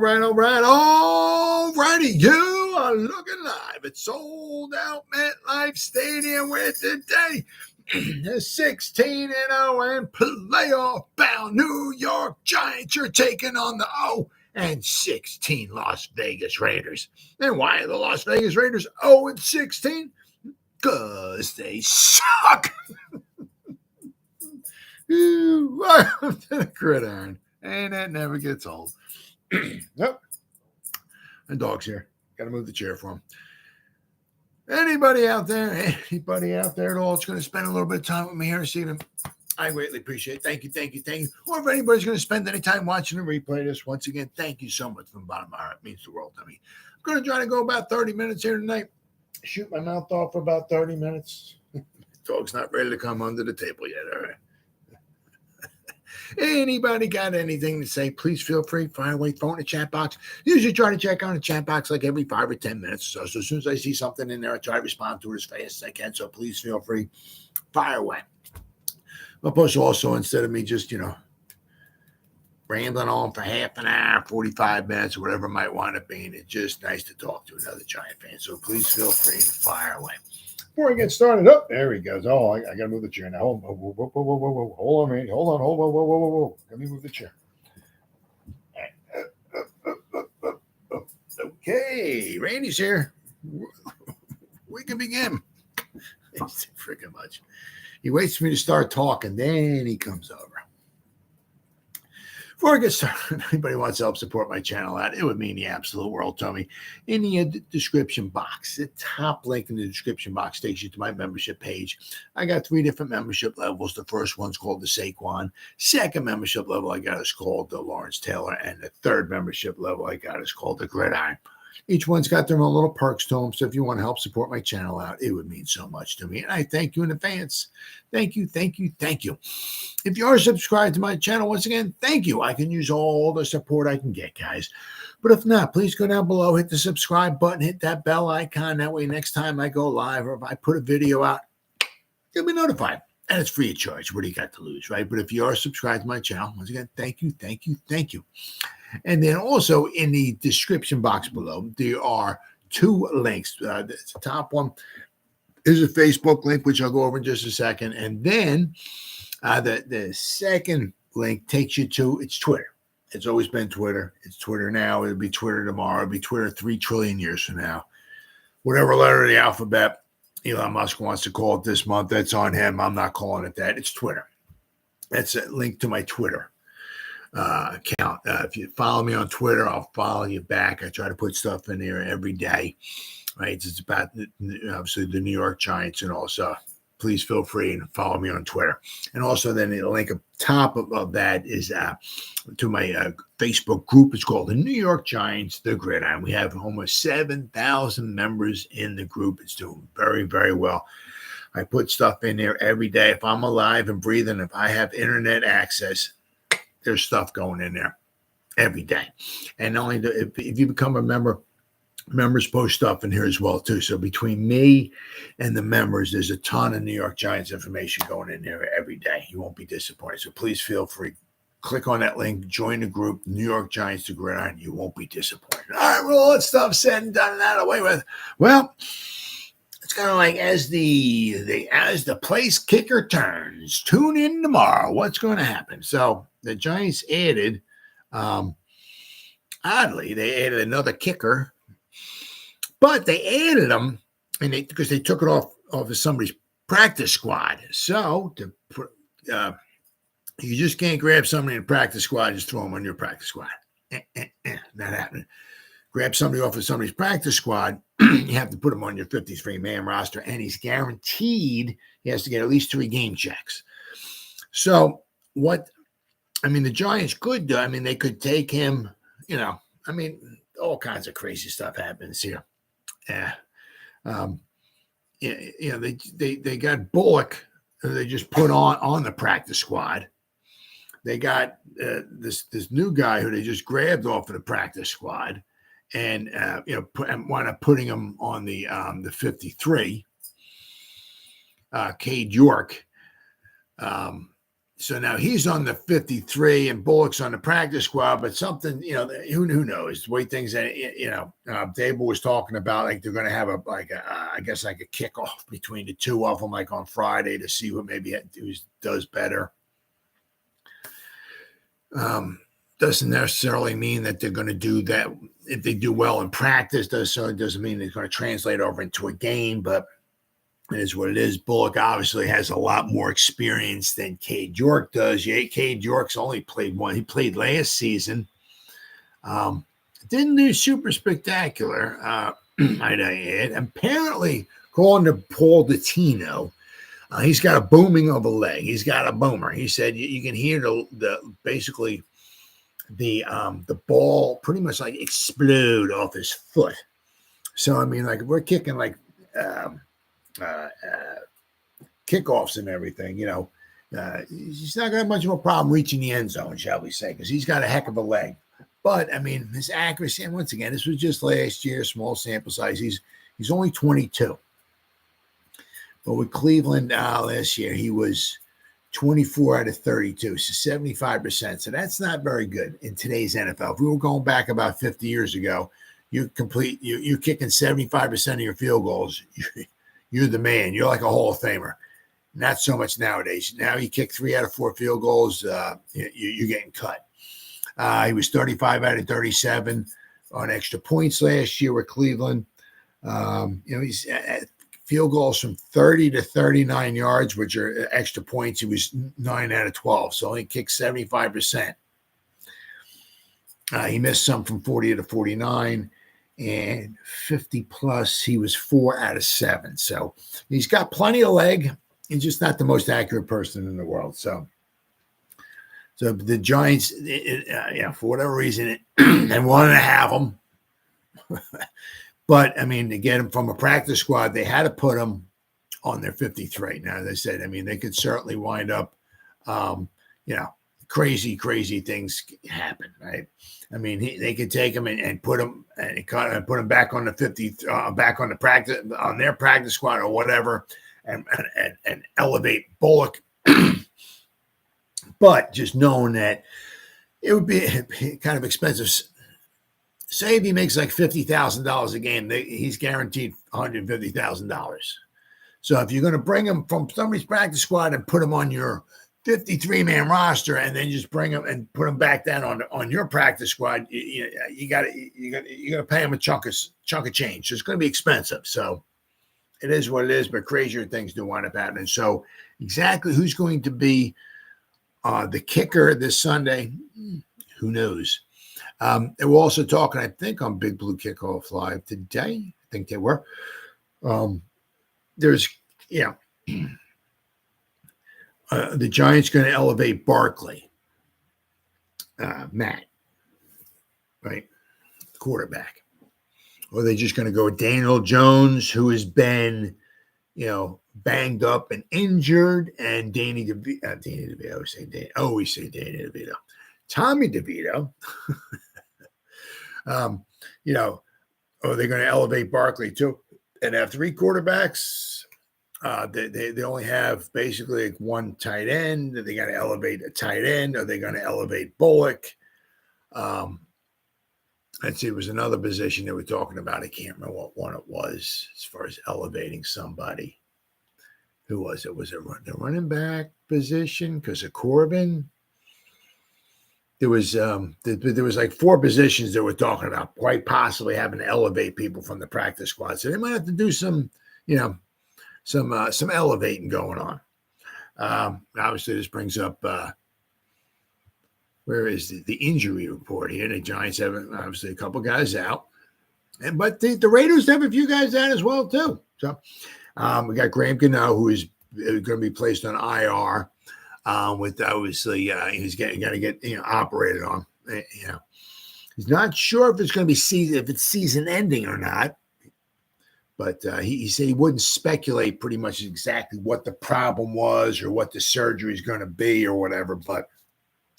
All righty. You are looking live. It's sold out MetLife Stadium where today the 16-0 and playoff bound New York Giants are taking on the 0-16 Las Vegas Raiders. And why are the Las Vegas Raiders 0-16? Because they suck. Welcome to the Gridiron. And that never gets old. Nope. The dog's here. Got to move the chair for him. Anybody out there at all that's going to spend a little bit of time with me here this evening, I greatly appreciate it. Thank you. Or if anybody's going to spend any time watching the replay this, once again, thank you so much from the bottom of my heart. It means the world to me. I'm going to try to go about 30 minutes here tonight. Shoot my mouth off for about 30 minutes. The dog's not ready to come under the table yet, all right? Anybody got anything to say, please feel free. Fire away, throw in the chat box. Usually try to check on the chat box like every 5 or 10 minutes or so. So as soon as I see something in there, I try to respond to it as fast as I can. So please feel free. Fire away. But plus also, instead of me just, rambling on for half an hour, 45 minutes, or whatever it might wind up being, it's just nice to talk to another Giant fan. So please feel free to fire away. Before I get started, there he goes. Oh, I got to move the chair now. Hold on, Randy. Hold on. Let me move the chair. Okay, Randy's here. We can begin. It's freaking much. He waits for me to start talking, then he comes over. Before I get started, if anybody wants to help support my channel out, it would mean the absolute world to me. In the description box, the top link in the description box takes you to my membership page. I got 3 different membership levels. The first one's called the Saquon. Second membership level I got is called the Lawrence Taylor. And the third membership level I got is called the Gridiron. Each one's got their own little perks to them. So if you want to help support my channel out, it would mean so much to me. And I thank you in advance. Thank you. If you are subscribed to my channel, once again, thank you. I can use all the support I can get, guys. But if not, please go down below, hit the subscribe button, hit that bell icon. That way, next time I go live or if I put a video out, you'll be notified. And it's free of charge. What do you got to lose, right? But if you are subscribed to my channel, once again, thank you. And then also in the description box below, there are 2 links. The top one is a Facebook link, which I'll go over in just a second. And then the second link takes you to, it's Twitter. It's always been Twitter. It's Twitter now. It'll be Twitter tomorrow. It'll be Twitter 3 trillion years from now. Whatever letter of the alphabet Elon Musk wants to call it this month, that's on him. I'm not calling it that. It's Twitter. That's a link to my Twitter account. If you follow me on Twitter, I'll follow you back. I try to put stuff in there every day. Right? It's about obviously the New York Giants, and also please feel free and follow me on Twitter. And also then the link up top of that is to my Facebook group. It's called the New York Giants, the Gridiron. We have almost 7,000 members in the group. It's doing very, very well. I put stuff in there every day. If I'm alive and breathing, if I have internet access, there's stuff going in there every day. And not only if you become a member, members post stuff in here as well too. So between me and the members, there's a ton of New York Giants information going in there every day. You won't be disappointed. So please feel free. Click on that link, join the group, New York Giants to Gridiron. You won't be disappointed. All right, well, all that stuff said and done and out of the way with. Well, it's kind of like as the place kicker turns. Tune in tomorrow. What's going to happen? So the Giants added, oddly, they added another kicker, but they added them because they took it off of somebody's practice squad. So you just can't grab somebody in the practice squad and just throw them on your practice squad. Not happening. Grab somebody off of somebody's practice squad. You have to put him on your 53-man roster, and he's guaranteed he has to get at least 3 game checks. So the Giants could do, they could take him, all kinds of crazy stuff happens here. Yeah. They got Bullock, who they just put on the practice squad. They got this new guy who they just grabbed off of the practice squad. And wound up putting him on the 53, Cade York. So now he's on the 53 and Bullock's on the practice squad, but something, who knows the way things that, Dable was talking about, like they're going to have I guess like a kickoff between the two of them, like on Friday to see who maybe does better. Doesn't necessarily mean that they're going to do that. If they do well in practice, it doesn't mean it's going to translate over into a game, but it is what it is. Bullock obviously has a lot more experience than Cade York does. Yeah, Cade York's only played one. He played last season. Didn't do super spectacular, might I add. Apparently, according to Paul Dottino, he's got a booming of a leg. He's got a boomer. He said you can hear basically the ball pretty much like explode off his foot. So I mean, like we're kicking like kickoffs and everything, he's not going to have much of a problem reaching the end zone, shall we say, because he's got a heck of a leg. But I mean, his accuracy, and once again, this was just last year, small sample size. He's only 22. But with Cleveland last year, he was 24 out of 32, so 75%. So that's not very good in today's NFL. If we were going back about 50 years ago, you're kicking 75% of your field goals. You're the man. You're like a Hall of Famer. Not so much nowadays. Now you kick 3 out of 4 field goals, you're getting cut. He was 35 out of 37 on extra points last year with Cleveland. He's at field goals from 30 to 39 yards, which are extra points. He was 9 out of 12, so he kicked 75%. He missed some from 40 to 49. And 50 plus, he was 4 out of 7. So he's got plenty of leg. He's just not the most accurate person in the world. So the Giants, for whatever reason, they wanted to have him. But I mean, to get him from a practice squad, they had to put him on their 53. Now, they said, I mean, they could certainly wind up, crazy things happen, right? I mean, they could take him and put him put him back on the 50, back on the practice on their practice squad or whatever, and elevate Bullock. But just knowing that it would be kind of expensive. Say if he makes like $50,000 a game, he's guaranteed $150,000. So if you're going to bring him from somebody's practice squad and put him on your 53-man roster, and then just bring him and put him back down on your practice squad, you got to pay him a chunk of change. So it's going to be expensive. So it is what it is. But crazier things do wind up happening. So exactly who's going to be the kicker this Sunday, who knows? They were also talking, I think, on Big Blue Kickoff Live today. I think they were. There's the Giants going to elevate Barkley, Matt, right, quarterback. Or are they just going to go with Daniel Jones, who has been, banged up and injured, and Danny DeVito, always say Danny DeVito. Tommy DeVito, are they going to elevate Barkley too and have 3 quarterbacks? They only have basically like 1 tight end. Are they going to elevate a tight end? Are they going to elevate Bullock? Let's see, it was another position they were talking about. I can't remember what one it was as far as elevating somebody. Who was it? Was it the running back position because of Corbin? There was like 4 positions that we're talking about, quite possibly having to elevate people from the practice squad. So they might have to do some elevating going on. Obviously, this brings up where is the injury report here? The Giants have obviously a couple guys out, but the Raiders have a few guys out as well too. So we got Graham Gano, who is going to be placed on IR. With obviously he's going to get operated on. He's not sure if it's going to be season ending or not. But he said he wouldn't speculate pretty much exactly what the problem was or what the surgery is going to be or whatever, but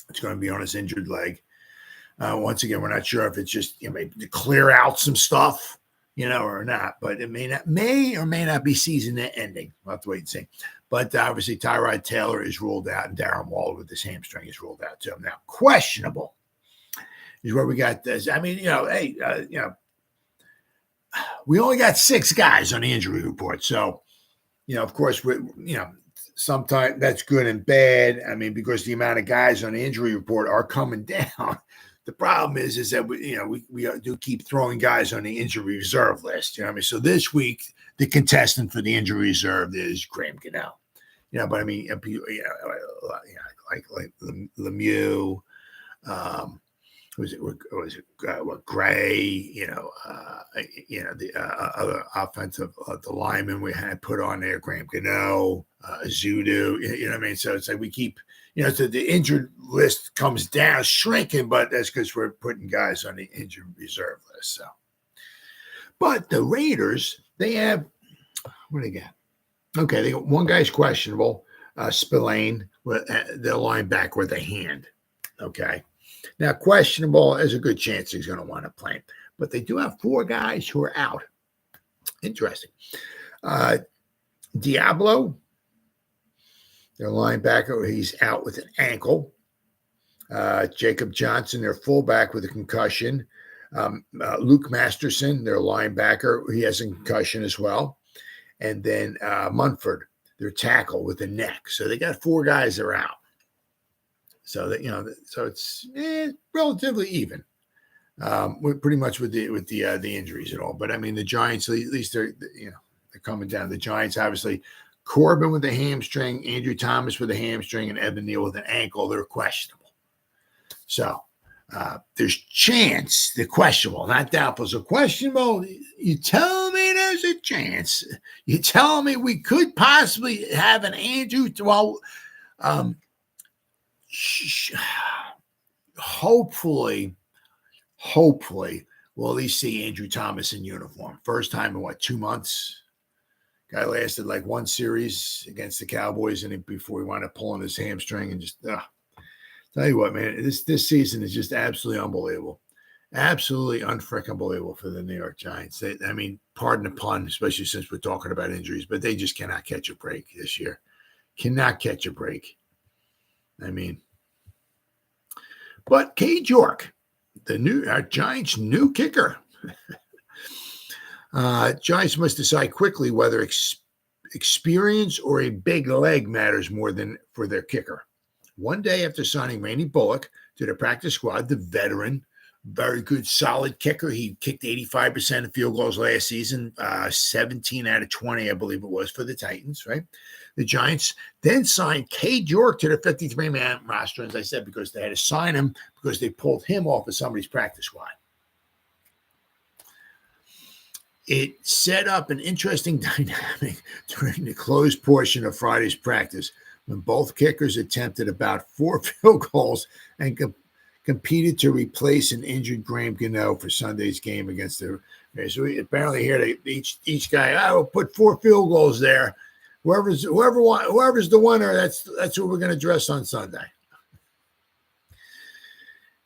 it's going to be on his injured leg. Once again, we're not sure if it's just maybe to clear out some stuff, or not. But it may or may not be season ending. We'll have to wait and see. But obviously, Tyrod Taylor is ruled out, and Darren Waller with his hamstring is ruled out too. Now, questionable is where we got this. I mean, we only got 6 guys on the injury report. So, of course, sometimes that's good and bad. I mean, because the amount of guys on the injury report are coming down. The problem is that we do keep throwing guys on the injury reserve list. You know what I mean? So this week, the contestant for the injury reserve is Graham Gano. But I mean, like Lemieux, Gray, the other offensive, the lineman we had put on there, Graham Gano, Zudu, you know what I mean? So it's like we keep, so the injured list comes down, shrinking, but that's because we're putting guys on the injured reserve list. So, but the Raiders, they have, what do they got? Okay, they got one guy's questionable, Spillane, the linebacker with a hand. Okay. Now, questionable, there's a good chance he's going to want to play. But they do have 4 guys who are out. Interesting. Diablo, their linebacker, he's out with an ankle. Jacob Johnson, their fullback, with a concussion. Luke Masterson, their linebacker, he has a concussion as well. And then Munford, their tackle, with a neck. So they got 4 guys that are out. So that so it's relatively even. We're pretty much with the injuries and all. But I mean, the Giants, at least they're coming down. The Giants, obviously, Corbin with a hamstring, Andrew Thomas with a hamstring, and Evan Neal with an ankle. They're questionable. So there's chance. They're questionable, not doubtful. So questionable. You tell me there's a chance. You tell me we could possibly have an Andrew. Well, hopefully we'll at least see Andrew Thomas in uniform. First time in 2 months. Guy lasted like 1 series against the Cowboys, and before he wound up pulling his hamstring, and just tell you what, man, this season is just absolutely unbelievable. Absolutely unfreaking believable for the New York Giants. I mean, pardon the pun, especially since we're talking about injuries, but they just cannot catch a break this year. Cannot catch a break. I mean, but Cade York, our Giants' new kicker. Giants must decide quickly whether experience or a big leg matters more than for their kicker. One day after signing Randy Bullock to the practice squad, the veteran, very good, solid kicker. He kicked 85% of field goals last season, 17 out of 20, I believe it was, for the Titans, right? The Giants then signed Cade York to the 53-man roster, as I said, because they had to sign him because they pulled him off of somebody's practice squad. It set up an interesting dynamic during the closed portion of Friday's practice when both kickers attempted about 4 field goals and competed to replace an injured Graham Gano for Sunday's game against the Raiders. So apparently here, each guy, I will put 4 field goals there. Whoever's the winner, that's who we're going to dress on Sunday.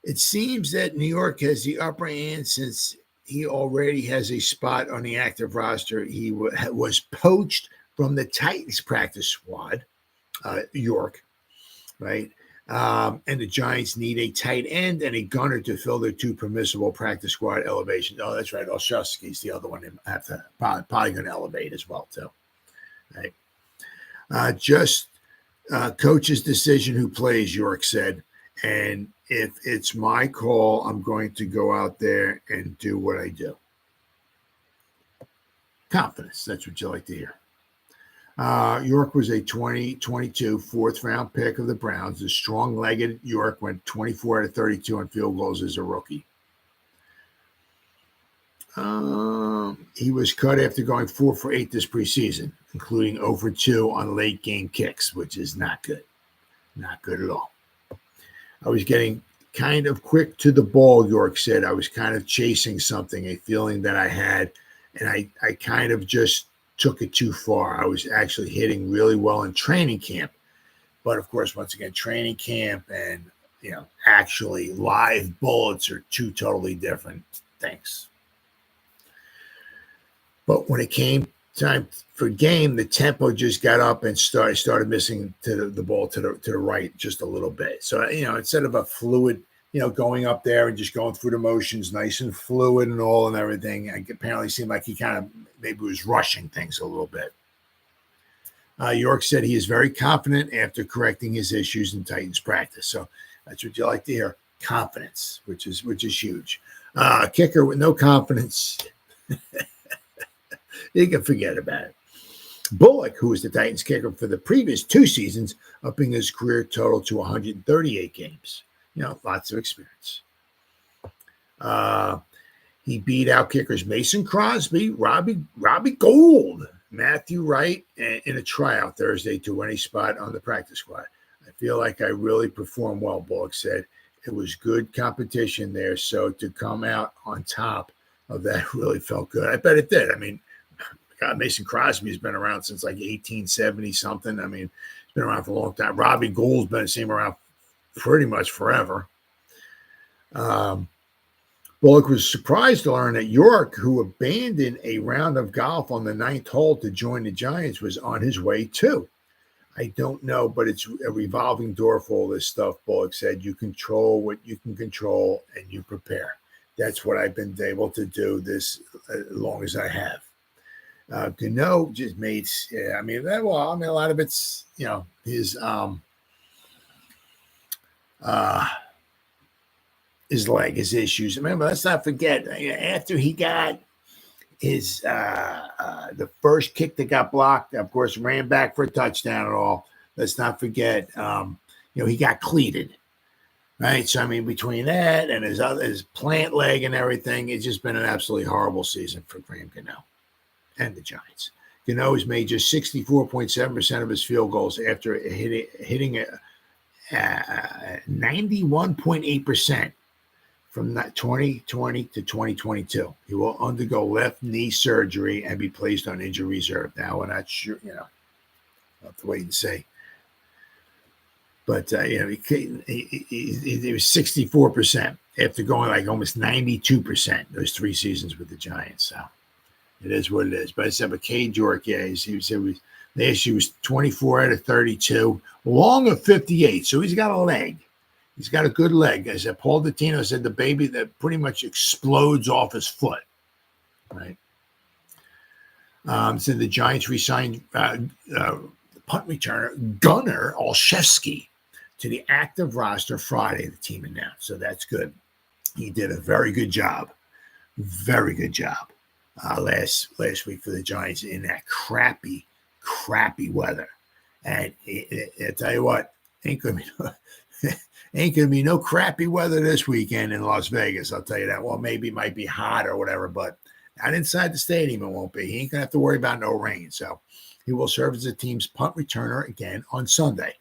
It seems that New York has the upper hand since he already has a spot on the active roster. He was poached from the Titans practice squad, York, right? And the Giants need a tight end and a gunner to fill their 2 permissible practice squad elevations. Oh, that's right. Olszewski's the other one they have to probably going to elevate as well, too. Right? Just coach's decision who plays, York said. And if it's my call, I'm going to go out there and do what I do. Confidence. That's what you like to hear. York was a 2022 4th-round pick of the Browns. The strong-legged York went 24 out of 32 on field goals as a rookie. He was cut after going 4 for 8 this preseason, including 0 for 2 on late-game kicks, which is not good. Not good at all. I was getting kind of quick to the ball, York said. I was kind of chasing something, a feeling that I had, and I kind of just took it too far. I was actually hitting really well in training camp. But, of course, once again, training camp and, actually live bullets are 2 totally different things. But when it came time for game, the tempo just got up and started missing to the ball to the right just a little bit. So, instead of a fluid, going up there and just going through the motions, nice and fluid and all and everything, it apparently seemed like he kind of maybe was rushing things a little bit. York said he is very confident after correcting his issues in Titans practice. So that's what you like to hear, confidence, which is huge. Kicker with no confidence, you can forget about it. Bullock, who was the Titans kicker for the previous 2 seasons, upping his career total to 138 games. Lots of experience. He beat out kickers Mason Crosby, Robbie Gould, Matthew Wright in a tryout Thursday to win a spot on the practice squad. I feel like I really performed well, Bullock said. It was good competition there, so to come out on top of that really felt good. I bet it did. I mean, God, Mason Crosby has been around since like 1870 something. I mean, he's been around for a long time. Robbie Gould's been seen around pretty much forever. Bullock was surprised to learn that York, who abandoned a round of golf on the 9th hole to join the Giants, was on his way too. I don't know, but it's a revolving door for all this stuff, Bullock said. You control what you can control and you prepare. That's what I've been able to do this as long as I have. Gano just made, a lot of it's, his leg, his issues. Remember, let's not forget, after he got his, the first kick that got blocked, of course, ran back for a touchdown and all. Let's not forget, he got cleated, right? So, between that and his plant leg and everything, it's just been an absolutely horrible season for Graham Gano and the Giants. Gano has made just 64.7% of his field goals after hitting 91.8% from 2020 to 2022. He will undergo left knee surgery and be placed on injury reserve. Now, we're not sure, we'll have to wait and see. But, he was 64% after going like almost 92% those 3 seasons with the Giants. So it is what it is. But I said, Cade York, last year he was 24 out of 32, long of 58. So he's got a leg. He's got a good leg. As Paul Dottino said, the baby that pretty much explodes off his foot, right? So the Giants re-signed punt returner Gunnar Olszewski to the active roster Friday, the team announced. So that's good. He did a very good job. Very good job last week for the Giants in that crappy weather. And I tell you what, ain't gonna be no crappy weather this weekend in Las Vegas. I'll tell you that. Well, maybe it might be hot or whatever, but not inside the stadium. It won't be. He ain't gonna have to worry about no rain. So he will serve as the team's punt returner again on Sunday.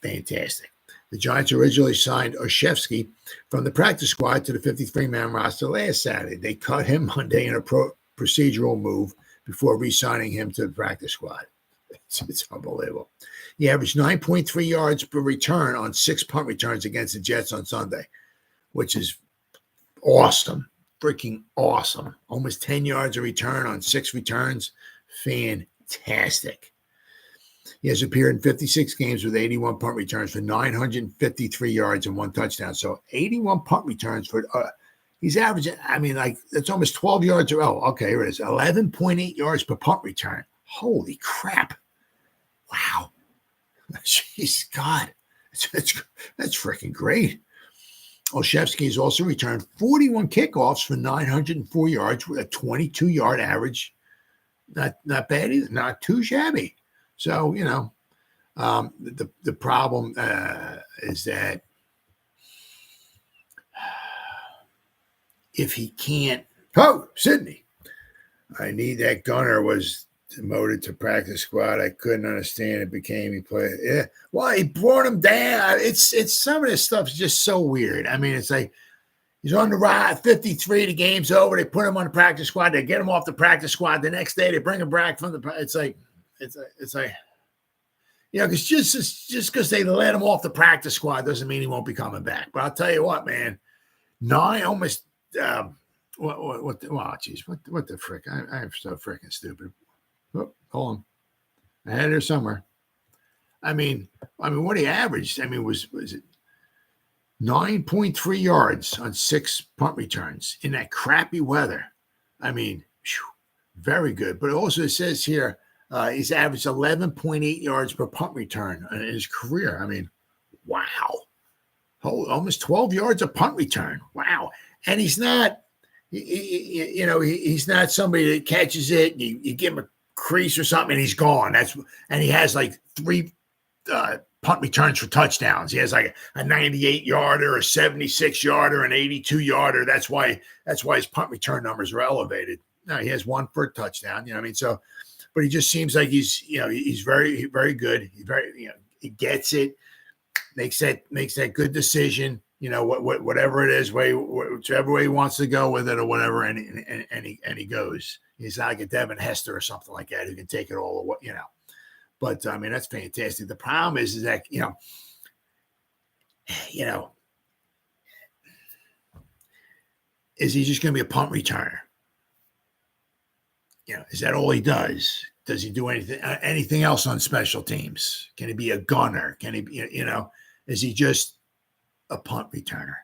Fantastic. The Giants originally signed Olszewski from the practice squad to the 53-man roster last Saturday. They cut him Monday in a procedural move before re-signing him to the practice squad. It's unbelievable. He averaged 9.3 yards per return on 6 punt returns against the Jets on Sunday, which is awesome. Freaking awesome. Almost 10 yards a return on 6 returns. Fantastic. He has appeared in 56 games with 81 punt returns for 953 yards and 1 touchdown. So 81 punt returns for he's averaging, that's almost 12 yards. Oh, okay, here it is. 11.8 yards per punt return. Holy crap. Wow. Jeez, God. That's freaking great. Olszewski has also returned 41 kickoffs for 904 yards with a 22-yard average. Not bad either. Not too shabby. So, the problem is that if he can't, Sydney, I need that Gunner was demoted to practice squad. I couldn't understand it. Became he played. Yeah, well, he brought him down. It's some of this stuff is just so weird. It's like he's on the ride, 53. The game's over. They put him on the practice squad. They get him off the practice squad. The next day they bring him back from the. It's like, because just because they let him off the practice squad doesn't mean he won't be coming back. But I'll tell you what, man, what the frick? I'm so freaking stupid. Oh, hold on. I had it here somewhere. I mean, what he averaged, was it 9.3 yards on 6 punt returns in that crappy weather. Very good. But also it says here he's averaged 11.8 yards per punt return in his career. Wow. Almost 12 yards a punt return. Wow. And he's not, he's not somebody that catches it and you give him a crease or something and he's gone. And he has like 3 punt returns for touchdowns. He has like a 98-yarder, a 76-yarder, an 82-yarder. That's why his punt return numbers are elevated. No, he has 1 for a touchdown. So, but he just seems like he's very, very good. He gets it, makes that good decision. Whatever it is, whichever way he wants to go with it or whatever, and he goes. He's not like a Devin Hester or something like that who can take it all away. But that's fantastic. The problem is that is he just going to be a punt returner? Is that all he does? Does he do anything else on special teams? Can he be a gunner? Can he be, is he just a punt returner?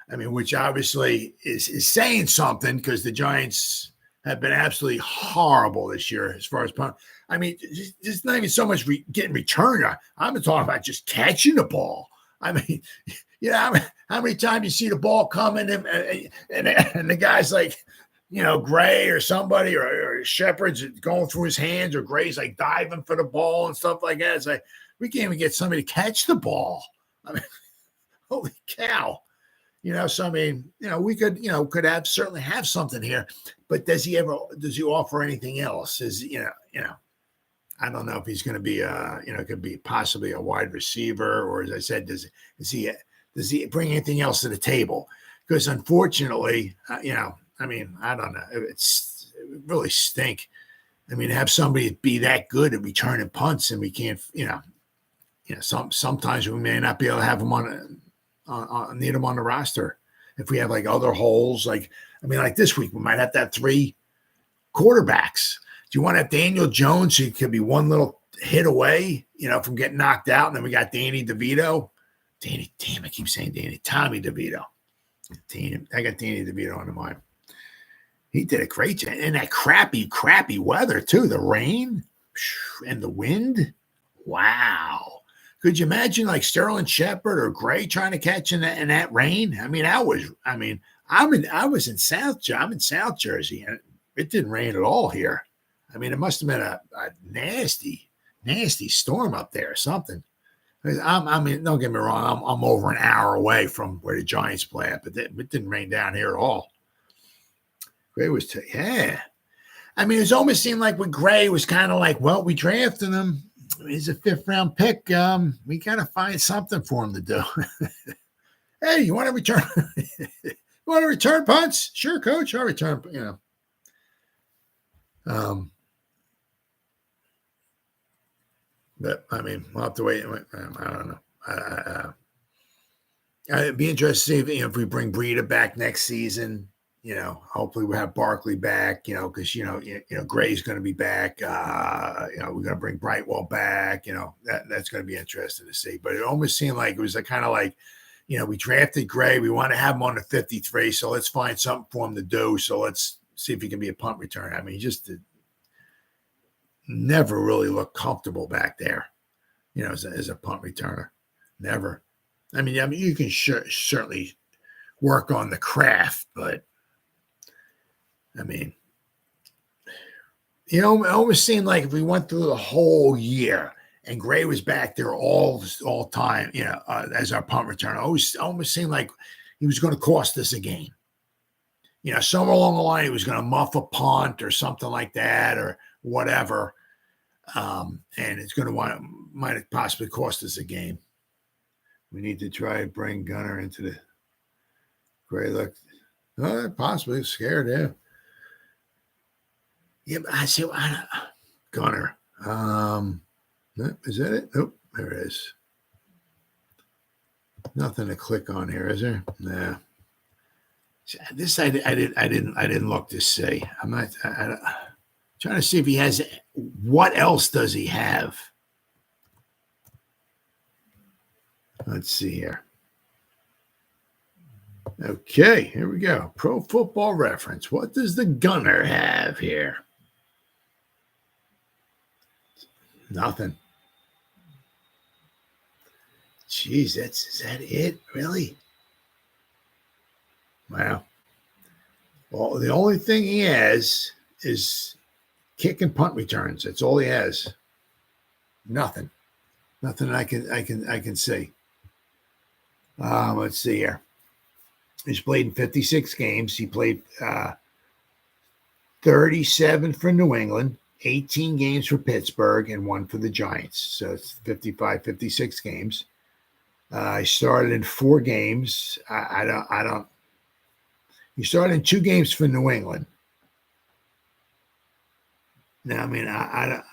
Which obviously is saying something because the Giants have been absolutely horrible this year as far as punt. It's not even so much getting returned. I'm talking about just catching the ball. How many times you see the ball coming and the guy's like, Gray or somebody or Shepard's going through his hands or Gray's like diving for the ball and stuff like that. It's like, we can't even get somebody to catch the ball. Holy cow. We could certainly have something here, but does he offer anything else? I don't know if he's going to be could be possibly a wide receiver, or as I said, does he bring anything else to the table? Because unfortunately, I don't know. It really stink. Have somebody be that good at returning punts, and we can't, sometimes we may not be able to have them need them on the roster. If we have like other holes, like this week, we might have to have 3 quarterbacks. Do you want to have Daniel Jones, who could be one little hit away, from getting knocked out? And then we got Tommy DeVito. I got Danny DeVito on the mind. He did a great job. And that crappy weather, too. The rain and the wind. Wow. Could you imagine like Sterling Shepard or Gray trying to catch in that rain? I'm in South Jersey, and it didn't rain at all here. It must have been a nasty storm up there or something. Don't get me wrong. I'm over an hour away from where the Giants play at, but it didn't rain down here at all. Gray was, it almost seemed like with Gray was kind of like, well, we drafted him. He's a 5th-round pick. We got to find something for him to do. Hey, you want to return? You want to return punts? Sure, coach. I'll return. But we'll have to wait. I don't know. It'd be interesting to see if we bring Breida back next season. Hopefully we'll have Barkley back. Because Gray's going to be back. We're going to bring Brightwell back. That's going to be interesting to see. But it almost seemed like it was kind of like, we drafted Gray. We want to have him on the 53. So let's find something for him to do. So let's see if he can be a punt returner. He just never really looked comfortable back there, as a punt returner. Never. You can certainly work on the craft, but it almost seemed like if we went through the whole year and Gray was back there all time, as our punt returner, almost seemed like he was going to cost us a game. Somewhere along the line, he was going to muff a punt or something like that or whatever. And it's going to might have possibly cost us a game. We need to try and bring Gunner into the Gray look. Oh, possibly scared, yeah. Yeah, but I see Gunner. Is that it? Nope, there it is. Nothing to click on here, is there? Nah. This I didn't look to see. I'm not Trying to see if he has, what else does he have? Let's see here. Okay, here we go. Pro Football Reference. What does the gunner have here? Nothing. Jeez, is that it? Really? Wow. Well, the only thing he has is kick and punt returns. That's all he has. Nothing. Nothing I can see. Let's see here. He's played in 56 games. He played 37 for New England, 18 games for Pittsburgh, and 1 for the Giants. So it's 55, 56 games. I started in 4 games. I don't. He started in 2 games for New England. Now, I mean, I don't.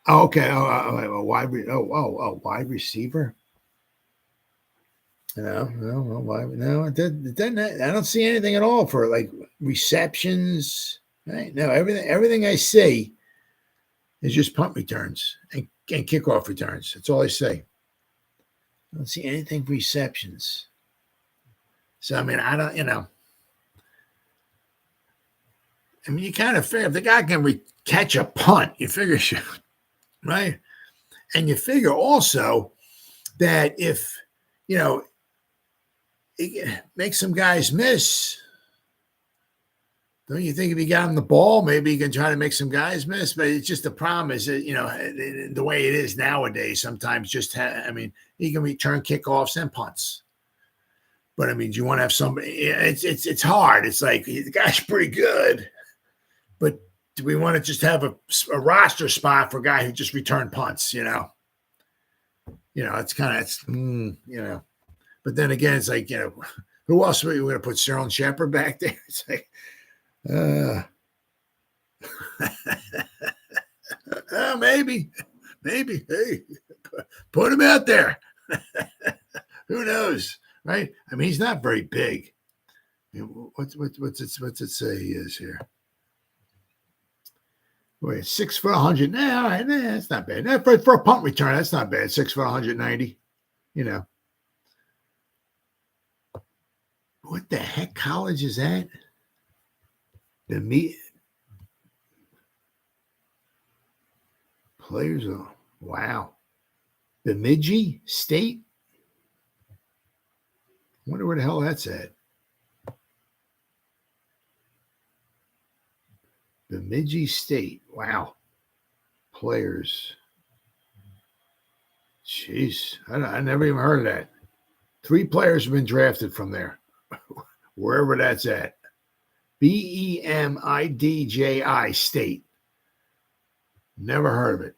Oh, okay. Wide receiver. No. It doesn't. I don't see anything at all for like receptions. Right? No, everything I see is just punt returns and kickoff returns. That's all I see. I don't see anything for receptions. So I mean, I don't. I mean, you kind of figure if the guy can catch a punt, you figure, right? And you figure also that if it makes some guys miss. Don't you think if you got him the ball, maybe you can try to make some guys miss? But it's just the problem is that, the way it is nowadays, sometimes he can return kickoffs and punts. But, I mean, do you want to have somebody? It's hard. It's like the guy's pretty good. But do we want to just have a roster spot for a guy who just returned punts, It's kind of, But then again, it's like, who else are we going to put? Sterling Shepard back there? It's like, maybe. Hey, put him out there. Who knows, right? I mean, he's not very big. What's it say he is here? Wait, 6 foot 100. Nah, all right, that's not bad. Nah, for a punt return, that's not bad. 6 foot 190. What the heck college is that? Players are, wow. Bemidji State? Wonder where the hell that's at. Bemidji State. Wow. Players. Jeez. I never even heard of that. 3 players have been drafted from there. Wherever that's at. Bemidji State. Never heard of it.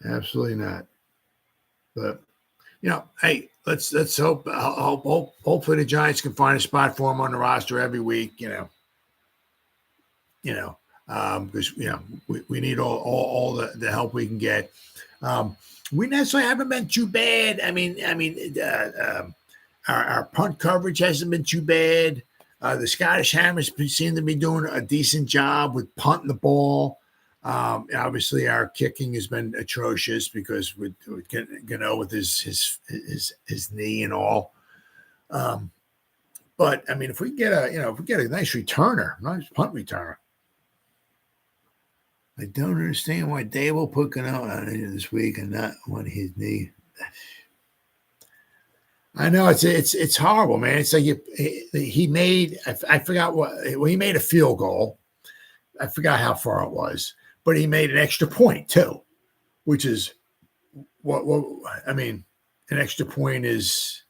Absolutely not. But, hey, let's hope hopefully the Giants can find a spot for him on the roster every week, because we need all the help we can get. We necessarily haven't been too bad. Our punt coverage hasn't been too bad. The Scottish Hammers seem to be doing a decent job with punting the ball. Obviously, our kicking has been atrocious because with Gano with his knee and all. But I mean, if we get a nice returner, nice punt returner, I don't understand why Dave will put Gano on it this week and not on his knee. I know it's horrible, man. It's like he made, I forgot he made a field goal. I forgot how far it was, but he made an extra point too, which is an extra point is,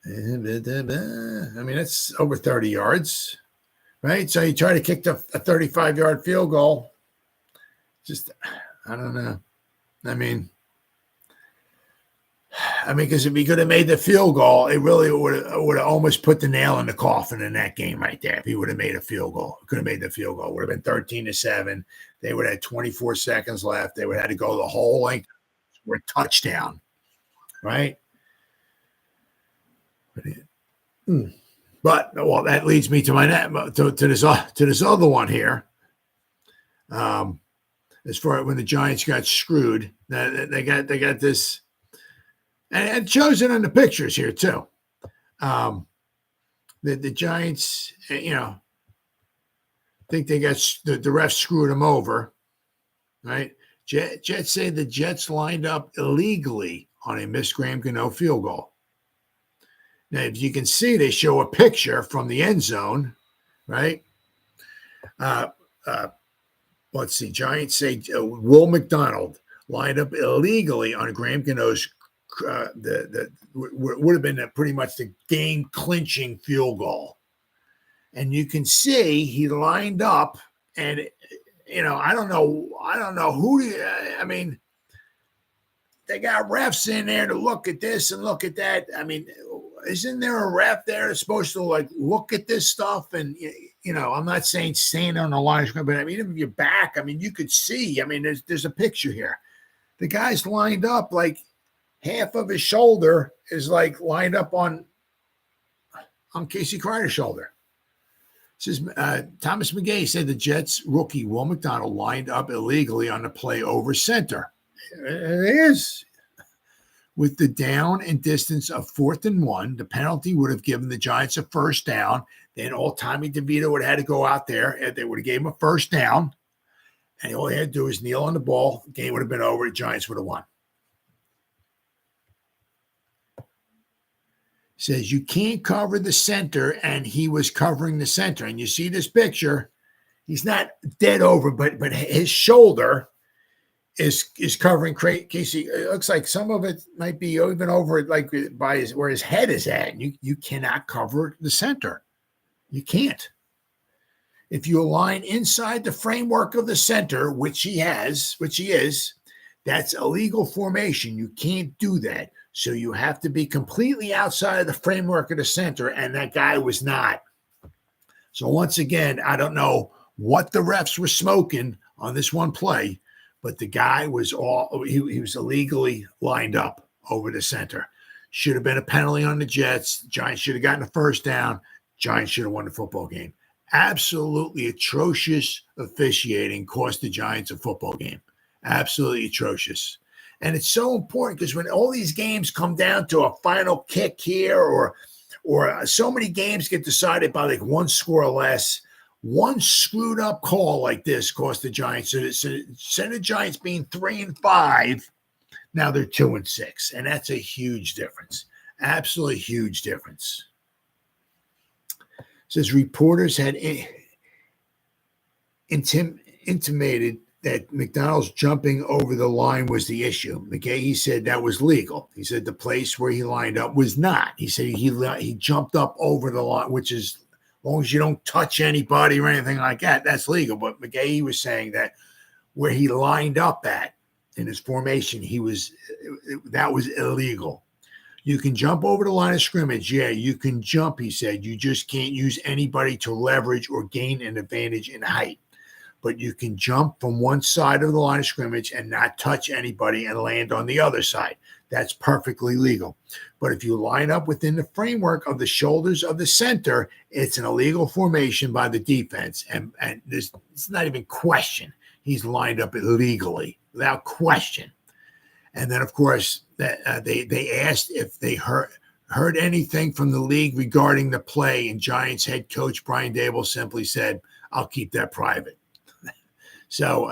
that's over 30 yards, right? So you try to kick a 35-yard field goal. Just, I don't know. Because if he could have made the field goal, it really would have almost put the nail in the coffin in that game right there. If he would have made a field goal, could have made the field goal. It would have been 13-7. They would have had 24 seconds left. They would have had to go the whole length for a touchdown, right? But But well, that leads me to this other one here. As far as when the Giants got screwed, they got this, and it shows it in the pictures here too. The Giants, think they got the refs screwed them over, right? Jets say the Jets lined up illegally on a missed Graham Gano field goal. Now, if you can see, they show a picture from the end zone, right? Let's see. Giants say Will McDonald lined up illegally on Graham Gano's would have been pretty much the game clinching field goal, and you can see he lined up, and I don't know who. I mean, they got refs in there to look at this and look at that. I mean, isn't there a ref there that's supposed to look at this stuff? And I'm not saying stand on the line, but I mean, if you're back, I mean, you could see. I mean, there's a picture here. The guy's lined up like half of his shoulder is lined up on Casey Kreider's shoulder. It says Thomas McGay said the Jets rookie Will McDonald lined up illegally on the play over center. It is. With the down and distance of 4th and 1, the penalty would have given the Giants a first down. Then old Tommy DeVito would have had to go out there, and they would have gave him a first down. And all he had to do was kneel on the ball. The game would have been over. The Giants would have won. Says you can't cover the center, and he was covering the center. And you see this picture. He's not dead over, but his shoulder is covering Casey. It looks like some of it might be even over by where his head is at. You cannot cover the center. You can't. If you align inside the framework of the center, which he is, that's illegal formation. You can't do that. So you have to be completely outside of the framework of the center, and that guy was not. So once again, I don't know what the refs were smoking on this one play, but the guy was he was illegally lined up over the center. Should have been a penalty on the Jets. Giants should have gotten a first down. Giants should have won the football game. Absolutely atrocious officiating cost the Giants a football game. Absolutely atrocious. And it's so important because when all these games come down to a final kick here or so many games get decided by one score or less, one screwed up call like this cost the Giants. So instead of the Giants being 3-5, now they're 2-6. And that's a huge difference. Absolutely huge difference. It says reporters had intimated that McDonald's jumping over the line was the issue. McGahee said that was legal. He said the place where he lined up was not. He said he jumped up over the line, which is, as long as you don't touch anybody or anything like that, that's legal. But McGahee was saying that where he lined up at in his formation, that was illegal. You can jump over the line of scrimmage. Yeah, you can jump, he said. You just can't use anybody to leverage or gain an advantage in height. But you can jump from one side of the line of scrimmage and not touch anybody and land on the other side. That's perfectly legal. But if you line up within the framework of the shoulders of the center, it's an illegal formation by the defense. And it's not even question. He's lined up illegally, without question. And then, of course, they asked if they heard anything from the league regarding the play, and Giants head coach Brian Daboll simply said, "I'll keep that private." So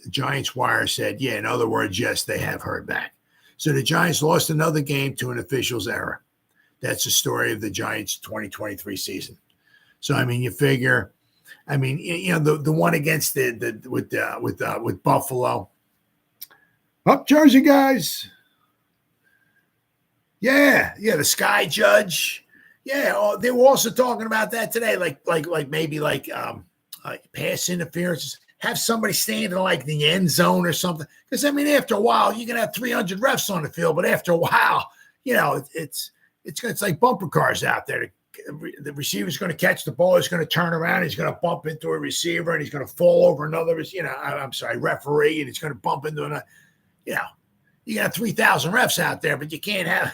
Giants Wire said, yeah, in other words, yes, they have heard back. So the Giants lost another game to an official's error. That's the story of the Giants 2023 season. So, I mean, you figure, the one against with Buffalo. Up Jersey guys. Yeah, the Sky Judge. Yeah, they were also talking about that today, maybe pass interference, have somebody stand in the end zone or something. Because after a while, you can have 300 refs on the field, but after a while, it's like bumper cars out there. The receiver's going to catch the ball, he's going to turn around, he's going to bump into a receiver, and he's going to fall over another, referee, and he's going to bump into another. You got 3,000 refs out there, but you can't have,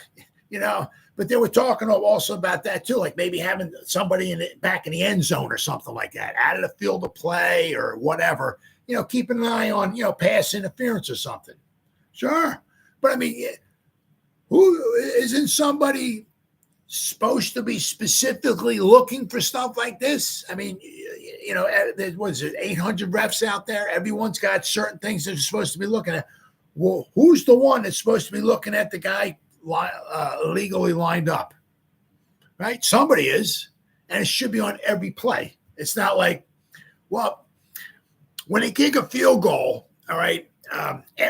But they were talking also about that too, like maybe having somebody back in the end zone or something like that, out of the field of play or whatever. Keeping an eye on pass interference or something. Sure, but I mean, who isn't somebody supposed to be specifically looking for stuff like this? I mean, there was 800 refs out there. Everyone's got certain things they're supposed to be looking at. Well, who's the one that's supposed to be looking at the guy illegally lined up? Right? Somebody is, and it should be on every play. It's not like, well, when they kick a field goal, all right,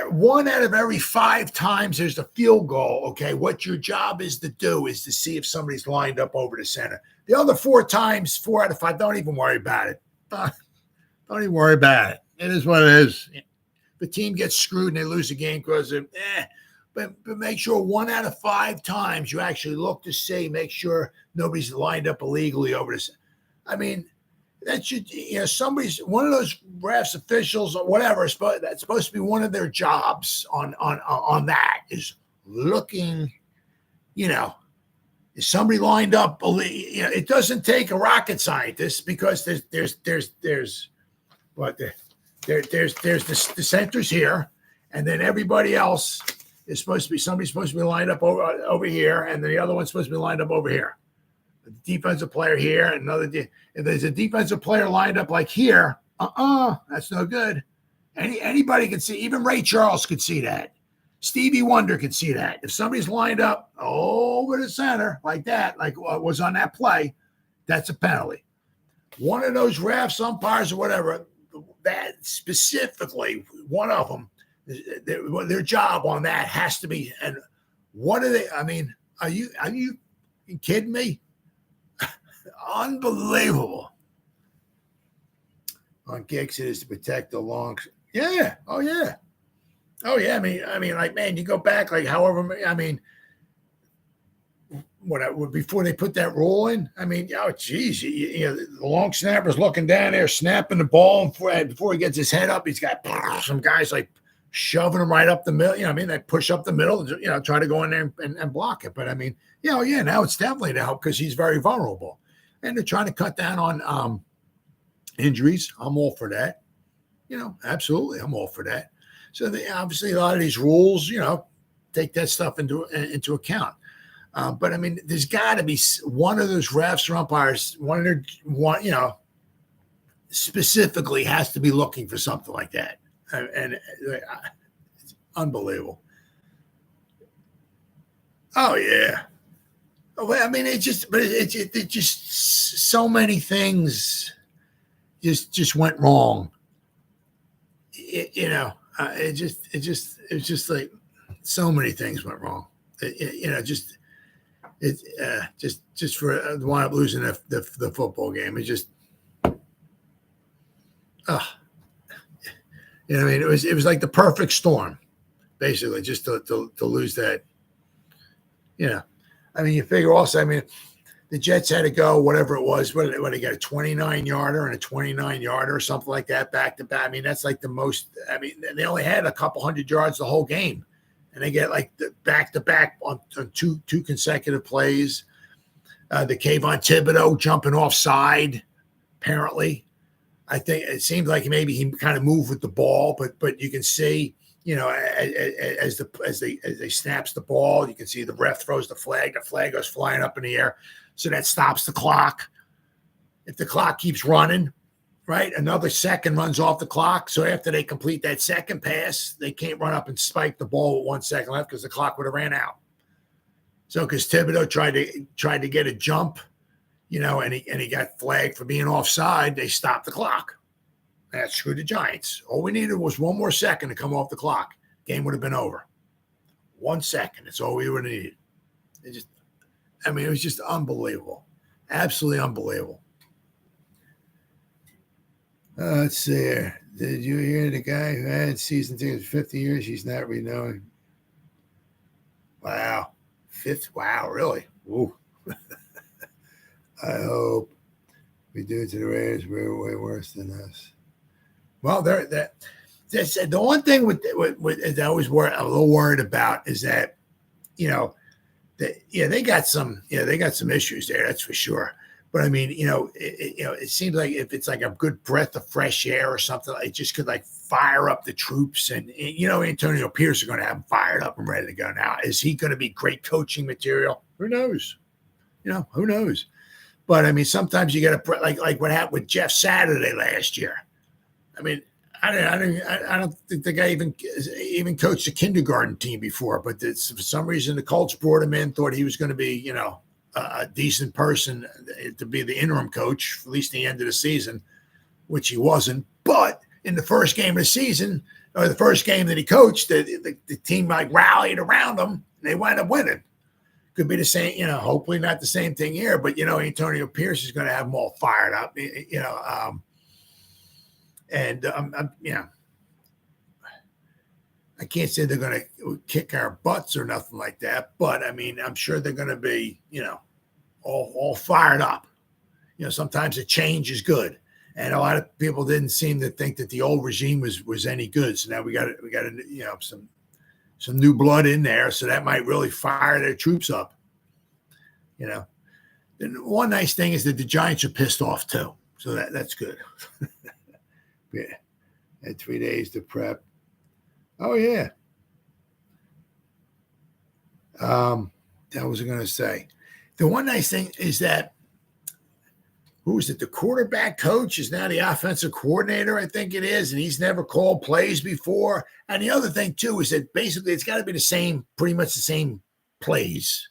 1 out of every 5 times there's a field goal, okay, what your job is to do is to see if somebody's lined up over the center. The other 4 times, 4 out of 5, don't even worry about it. Don't even worry about it. It is what it is. The team gets screwed and they lose the game because of, but make sure 1 out of 5 times you actually look to see, make sure nobody's lined up illegally over this. I mean, that should, somebody's, one of those refs, officials, or whatever, that's supposed to be one of their jobs on that is looking, is somebody lined up? It doesn't take a rocket scientist because there's the centers here, and then everybody else is somebody's supposed to be lined up over here, and then the other one's supposed to be lined up over here. The defensive player here, and if there's a defensive player lined up like here, that's no good. Anybody can see, even Ray Charles could see that. Stevie Wonder could see that. If somebody's lined up over the center like that, like was on that play, that's a penalty. One of those refs, umpires, or whatever, that specifically, one of them, their job on that has to be. And what are they? I mean, are you kidding me? Unbelievable. On kicks, it is to protect the long. Yeah. Oh yeah. Oh yeah. I mean, like, man, you go back like however. I mean, before they put that rule in. I mean, oh geez, the long snapper's looking down there, snapping the ball, and before he gets his head up, he's got some guys like shoving him right up the middle. They push up the middle, try to go in there and block it. But I mean, now it's definitely to help because he's very vulnerable. And they're trying to cut down on injuries. I'm all for that. Absolutely, I'm all for that. So obviously a lot of these rules, take that stuff into account. But I mean, there's got to be one of those refs or umpires, specifically has to be looking for something like that. And it's unbelievable. Oh yeah. Well, I mean, it's just so many things just went wrong. It just like so many things went wrong. Just for the wind up losing the football game. It just, I mean, it was like the perfect storm, basically, just to lose that. I mean, you figure also, I mean, the Jets had to go, whatever it was, what they got, a 29-yarder and a 29-yarder or something like that back to back. I mean, that's like the most, I mean, they only had a couple hundred yards the whole game. And they get like the back to back on two consecutive plays. The Kayvon Thibodeau jumping offside, apparently. I think it seemed like maybe he kind of moved with the ball, but you can see, as they snaps the ball, you can see the ref throws the flag goes flying up in the air. So that stops the clock. If the clock keeps running, right, another second runs off the clock. So after they complete that second pass, they can't run up and spike the ball with 1 second left because the clock would have ran out. So because Thibodeau tried to get a jump, and he got flagged for being offside, they stopped the clock. That screwed the Giants. All we needed was 1 more second to come off the clock. Game would have been over. 1 second. That's all we would have needed. It was just unbelievable. Absolutely unbelievable. Let's see here. Did you hear the guy who had season tickets for 50 years? He's not renewing. Wow. Wow, really? Ooh. I hope we do it to the Raiders. We're way worse than us. Well, the one thing with I always a little worried about is that, they got some issues there, that's for sure. But I mean, it seems like if it's like a good breath of fresh air or something, it just could like fire up the troops. And Antonio Pierce are going to have them fired up and ready to go. Now, is he going to be great coaching material? Who knows? Who knows? But I mean, sometimes you got to like what happened with Jeff Saturday last year. I mean, I don't think the guy even coached a kindergarten team before, but for some reason the Colts brought him in, thought he was going to be, a decent person to be the interim coach for at least the end of the season, which he wasn't. But in the first game of the season, or the first game that he coached, the team like rallied around him, and they wound up winning. Could be the same, hopefully not the same thing here, but Antonio Pierce is going to have them all fired up, I can't say they're going to kick our butts or nothing like that, but I mean, I'm sure they're going to be, all fired up. Sometimes a change is good, and a lot of people didn't seem to think that the old regime was any good. So now we got some new blood in there, so that might really fire their troops up. And one nice thing is that the Giants are pissed off too, so that's good. Yeah, had 3 days to prep. Oh yeah. That was I going to say. The one nice thing is that who is it? The quarterback coach is now the offensive coordinator, I think it is, and he's never called plays before. And the other thing too is that basically it's got to be pretty much the same plays,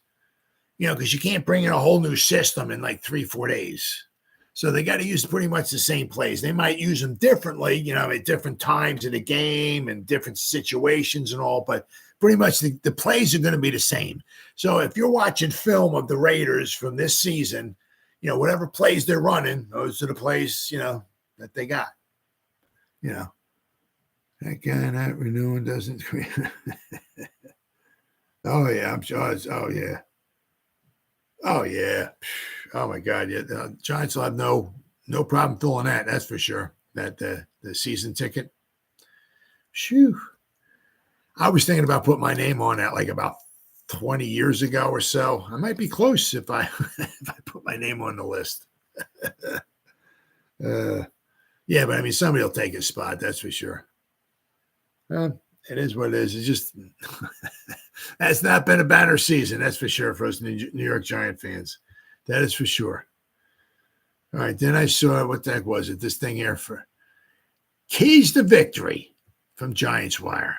because you can't bring in a whole new system in like 3-4 days. So they got to use pretty much the same plays. They might use them differently, at different times in the game and different situations and all, but pretty much the plays are going to be the same. So if you're watching film of the Raiders from this season, whatever plays they're running, those are the plays, that they got. That guy not renewing doesn't. Oh, yeah, I'm sure. Oh, yeah. Oh, yeah. Oh, my God. Yeah, the Giants will have no problem filling that. That's for sure. That the season ticket. Phew. I was thinking about putting my name on that like about 20 years ago or so. I might be close if I put my name on the list. Yeah, but I mean, somebody will take his spot. That's for sure. It is what it is. It's just that's not been a banner season. That's for sure for us New York Giant fans. That is for sure. All right, then I saw what the heck was it? This thing here for keys to victory from Giants Wire.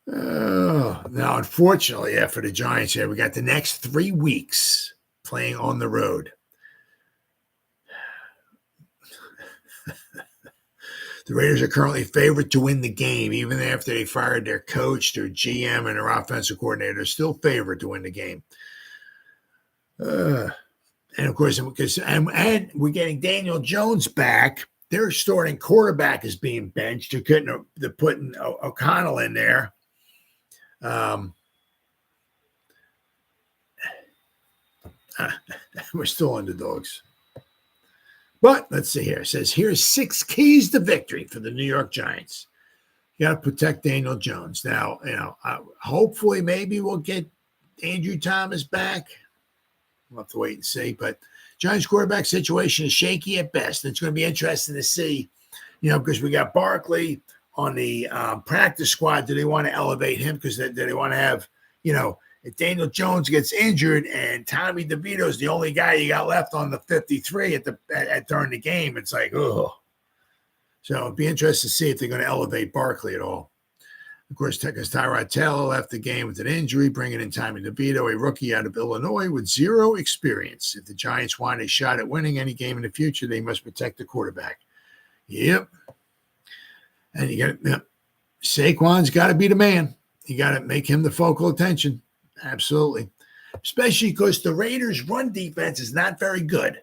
Now, unfortunately, for the Giants here, we got the next 3 weeks playing on the road. The Raiders are currently favored to win the game, even after they fired their coach, their GM, and their offensive coordinator. They're still favored to win the game. And of course, and we're getting Daniel Jones back. Their starting quarterback is being benched. They're putting O'Connell in there. We're still underdogs. But let's see here. It says here's 6 keys to victory for the New York Giants. You got to protect Daniel Jones. Now, hopefully maybe we'll get Andrew Thomas back. We'll have to wait and see. But Giants quarterback situation is shaky at best. It's going to be interesting to see, because we got Barkley on the practice squad. Do they want to elevate him? Because they want to have, if Daniel Jones gets injured and Tommy DeVito is the only guy you got left on the 53 during the game, it's like, oh. So it'd be interesting to see if they're going to elevate Barkley at all. Of course, because Tyrod Taylor left the game with an injury, bringing in Tommy DeVito, a rookie out of Illinois with 0 experience. If the Giants want a shot at winning any game in the future, they must protect the quarterback. Yep. And Saquon's got to be the man. You got to make him the focal attention. Absolutely. Especially because the Raiders' run defense is not very good.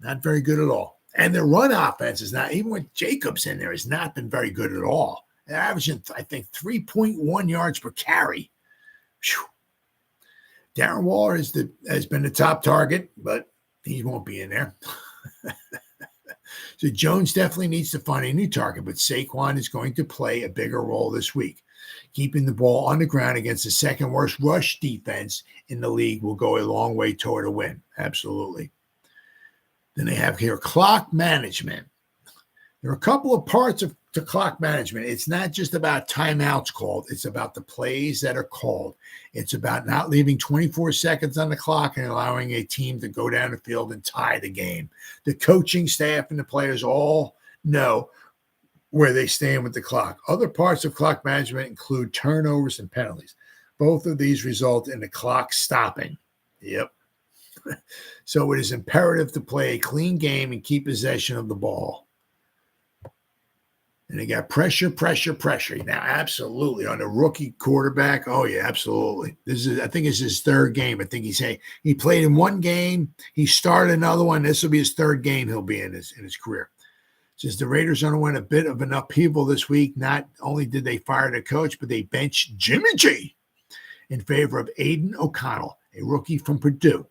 Not very good at all. And their run offense is not, even with Jacobs in there, has not been very good at all. They're averaging, I think, 3.1 yards per carry. Whew. Darren Waller has been the top target, but he won't be in there. So Jones definitely needs to find a new target, but Saquon is going to play a bigger role this week. Keeping the ball on the ground against the second worst rush defense in the league will go a long way toward a win. Absolutely. Then they have here clock management. There are a couple of parts to clock management. It's not just about timeouts called. It's about the plays that are called. It's about not leaving 24 seconds on the clock and allowing a team to go down the field and tie the game. The coaching staff and the players all know where they stand with the clock. Other parts of clock management include turnovers and penalties. Both of these result in the clock stopping. Yep. So it is imperative to play a clean game and keep possession of the ball. And they got pressure. Now, absolutely on the rookie quarterback. Oh yeah, absolutely. I think it's his third game. I think he played in one game. He started another one. This will be his third game he'll be in his career. Since the Raiders underwent a bit of an upheaval this week, not only did they fire their coach, but they benched Jimmy G in favor of Aiden O'Connell, a rookie from Purdue.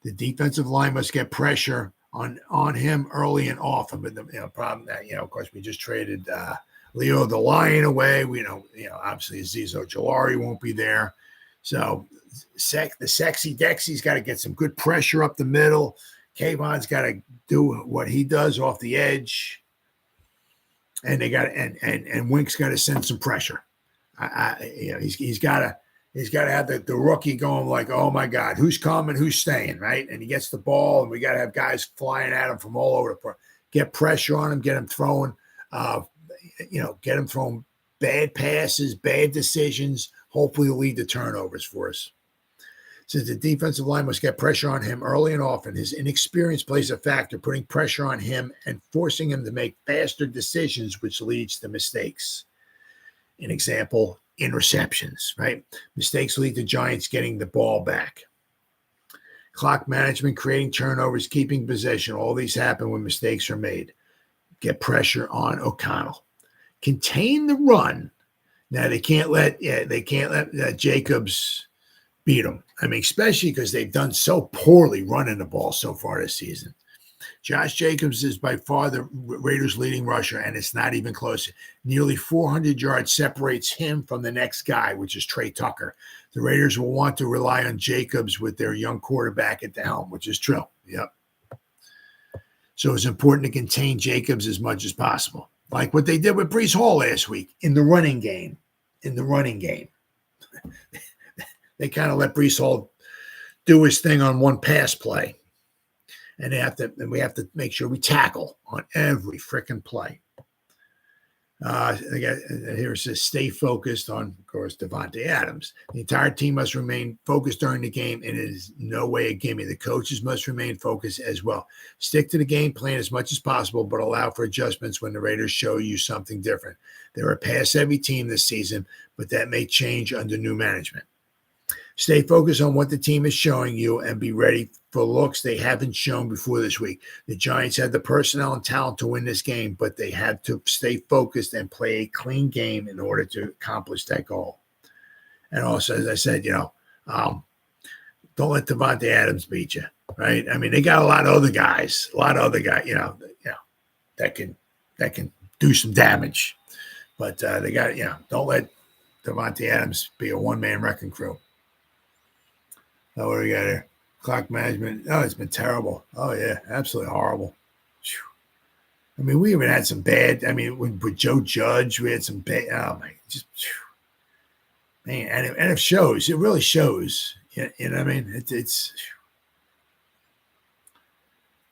The defensive line must get pressure on him early and often. But the problem that, of course, we just traded Leo the Lion away. Obviously Azeez Ojulari won't be there. So the sexy Dexy's got to get some good pressure up the middle. Kayvon's got to do what he does off the edge. And they got and Wink's got to send some pressure. He's got to have the rookie going like, oh my God, who's coming, who's staying, right? And he gets the ball, and we got to have guys flying at him from all over the place. Get pressure on him, get him throwing, bad passes, bad decisions. Hopefully, lead to turnovers for us. Since the defensive line must get pressure on him early and often, his inexperience plays a factor, putting pressure on him and forcing him to make faster decisions, which leads to mistakes. An example, interceptions, right? Mistakes lead to Giants getting the ball back. Clock management, creating turnovers, keeping possession, all these happen when mistakes are made. Get pressure on O'Connell. Contain the run. Now they can't let Jacobs beat them. I mean, especially because they've done so poorly running the ball so far this season. Josh Jacobs is by far the Raiders' leading rusher, and it's not even close. Nearly 400 yards separates him from the next guy, which is Trey Tucker. The Raiders will want to rely on Jacobs with their young quarterback at the helm, which is true. Yep. So it's important to contain Jacobs as much as possible, like what they did with Breece Hall last week in the running game. They kind of let Breece Hall do his thing on one pass play. And we have to make sure we tackle on every freaking play. Here it says, stay focused on, of course, Davante Adams. The entire team must remain focused during the game, and it is no way a gimme. The coaches must remain focused as well. Stick to the game plan as much as possible, but allow for adjustments when the Raiders show you something different. They're a pass-heavy team this season, but that may change under new management. Stay focused on what the team is showing you and be ready for looks they haven't shown before this week. The Giants had the personnel and talent to win this game, but they had to stay focused and play a clean game in order to accomplish that goal. And also, as I said, don't let Davante Adams beat you, right? I mean, they got a lot of other guys, that can do some damage. But they got, don't let Davante Adams be a one-man wrecking crew. Oh, what do we got here? Clock management. Oh, it's been terrible. Oh, yeah, absolutely horrible. I mean, we even had some bad. I mean, with Joe Judge, we had some bad. Oh, my. Man, and it shows. It really shows. You know what I mean? It's.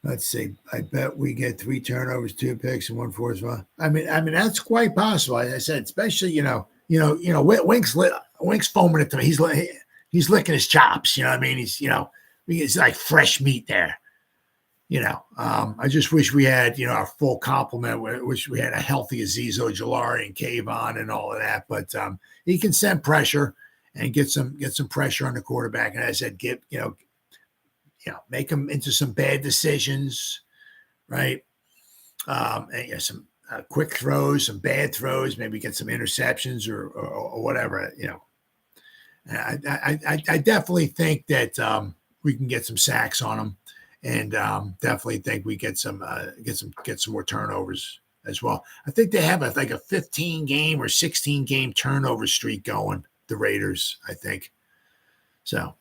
Let's see. I bet we get 3 turnovers, 2 picks, and 1 forced fumble. I mean, that's quite possible. As I said, especially, Wink's foaming at me. He's licking his chops, you know what I mean? He's like fresh meat there, I just wish we had, our full complement. Wish we had a healthy Azeez Ojulari and Kayvon and all of that. But he can send pressure and get some pressure on the quarterback. And as I said, make him into some bad decisions, right? And some quick throws, some bad throws, maybe get some interceptions or whatever, I definitely think that we can get some sacks on them, and definitely think we get some more turnovers as well. I think they have like a 15-game or 16-game turnover streak going, the Raiders, I think. So,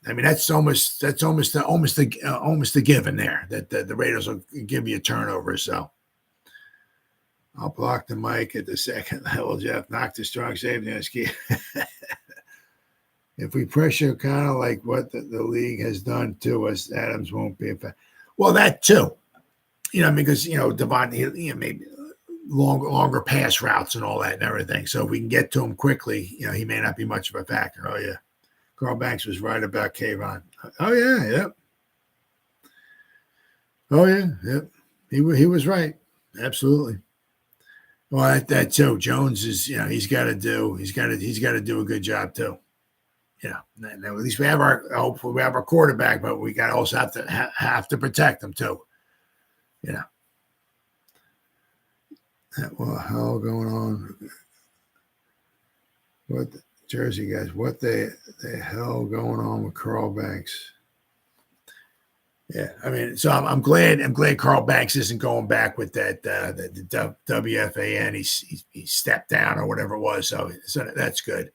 I mean, that's almost a given there that the Raiders will give you a turnover. So, I'll block the mic at the second level, Jeff. Knock the strong safety. If we pressure kind of like what the league has done to us, Adams won't be a well, that too. Because, Devontae, maybe longer pass routes and all that and everything. So if we can get to him quickly, he may not be much of a factor. Oh, yeah. Carl Banks was right about Kayvon. Oh, yeah, yep. Oh, yeah, yep. He was right. Absolutely. Well, that too. Jones is, he's got to do a good job too. At least we have hopefully we have our quarterback, but we got to also have to protect them too. What the hell going on? What the, Jersey guys? What the hell going on with Carl Banks? Yeah, I mean, so I'm glad Carl Banks isn't going back with that the WFAN. He stepped down or whatever it was. So that's good.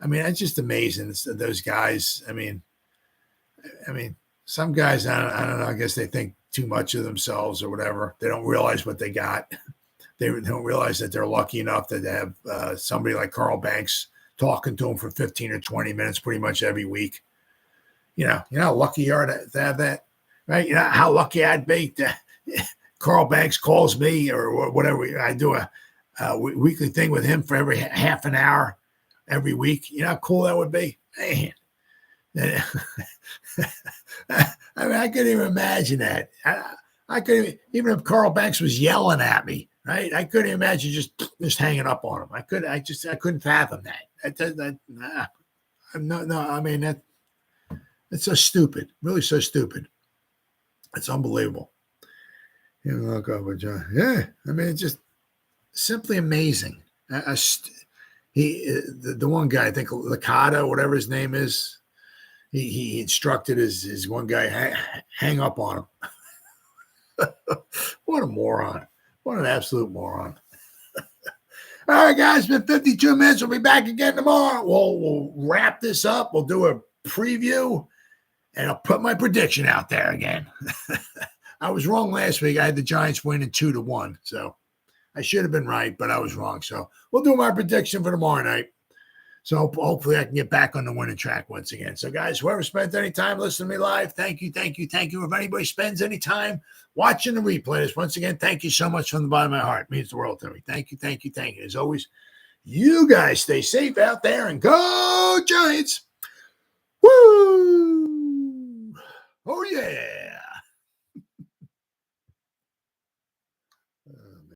I mean, that's just amazing. Those guys. I mean, some guys, I don't know. I guess they think too much of themselves or whatever. They don't realize what they got. They don't realize that they're lucky enough to have somebody like Carl Banks talking to them for 15 or 20 minutes pretty much every week. You know how lucky you are to have that, right? You know how lucky I'd be to Carl Banks calls me or whatever. I do a weekly thing with him for every half an hour every week. You know how cool that would be? Man. I mean, I couldn't even imagine that. I couldn't even if Carl Banks was yelling at me, right? I couldn't imagine just hanging up on him. I couldn't fathom that. No. I mean that's so stupid. Really, so stupid. It's unbelievable. Look over John. Yeah, I mean it's just simply amazing. The one guy, I think Licata, whatever his name is. He instructed his one guy hang up on him. What a moron. What an absolute moron. All right, guys, it's been 52 minutes. We'll be back again tomorrow. We'll wrap this up. We'll do a preview, and I'll put my prediction out there again. I was wrong last week. I had the Giants winning 2-1. So I should have been right, but I was wrong. So we'll do my prediction for tomorrow night. So hopefully I can get back on the winning track once again. So, guys, whoever spent any time listening to me live, thank you. If anybody spends any time watching the replays, once again, thank you so much from the bottom of my heart. It means the world to me. Thank you. As always, you guys stay safe out there and go Giants. Woo! Oh, yeah.